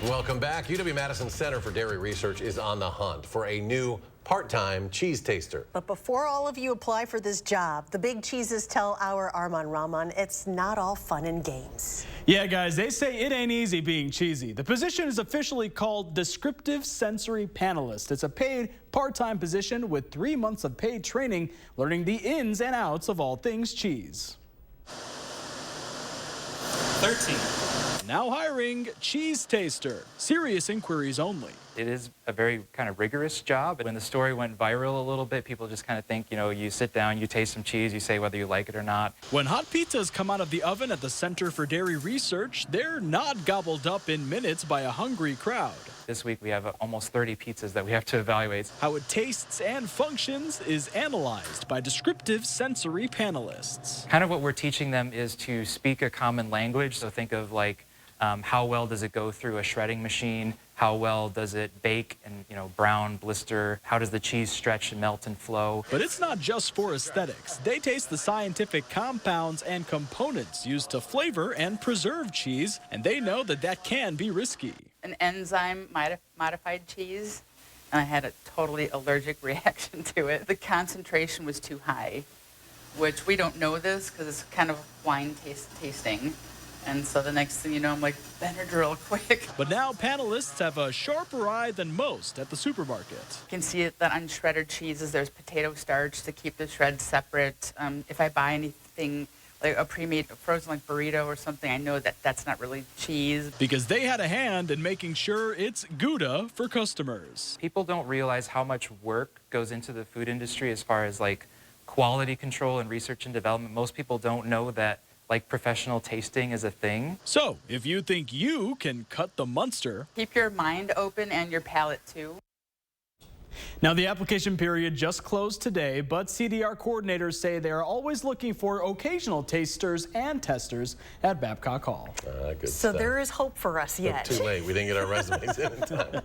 Welcome back. UW-Madison Center for Dairy Research is on the hunt for a new part-time cheese taster. But before all of you apply for this job, the big cheeses tell our Arman Rahman it's not all fun and games. Yeah, guys, they say it ain't easy being cheesy. The position is officially called Descriptive Sensory Panelist. It's a paid part-time position with 3 months of paid training, learning the ins and outs of all things cheese. 13. Now hiring cheese taster. Serious inquiries only. It is a very kind of rigorous job. When the story went viral a little bit, people just kind of think, you sit down, you taste some cheese, you say whether you like it or not. When hot pizzas come out of the oven at the Center for Dairy Research, they're not gobbled up in minutes by a hungry crowd. This week we have almost 30 pizzas that we have to evaluate. How it tastes and functions is analyzed by descriptive sensory panelists. Kind of what we're teaching them is to speak a common language. So think of like, how well does it go through a shredding machine? How well does it bake and, brown, blister? How does the cheese stretch and melt and flow? But it's not just for aesthetics. They taste the scientific compounds and components used to flavor and preserve cheese, and they know that can be risky. An enzyme modified cheese, and I had a totally allergic reaction to it. The concentration was too high, which we don't know this because it's kind of wine tasting. And so the next thing you know, I'm like, Benadryl, quick. But now panelists have a sharper eye than most at the supermarket. You can see that on shredded cheeses, there's potato starch to keep the shreds separate. If I buy anything like a pre-made frozen like burrito or something, I know that that's not really cheese. Because they had a hand in making sure it's Gouda for customers. People don't realize how much work goes into the food industry as far as like quality control and research and development. Most people don't know that like professional tasting is a thing. So if you think you can cut the monster, Keep your mind open and your palate too. Now, the application period just closed today, but CDR coordinators say they are always looking for occasional tasters and testers at Babcock Hall. Good So stuff. there is hope for us yet. Too late. We didn't get our resumes in time.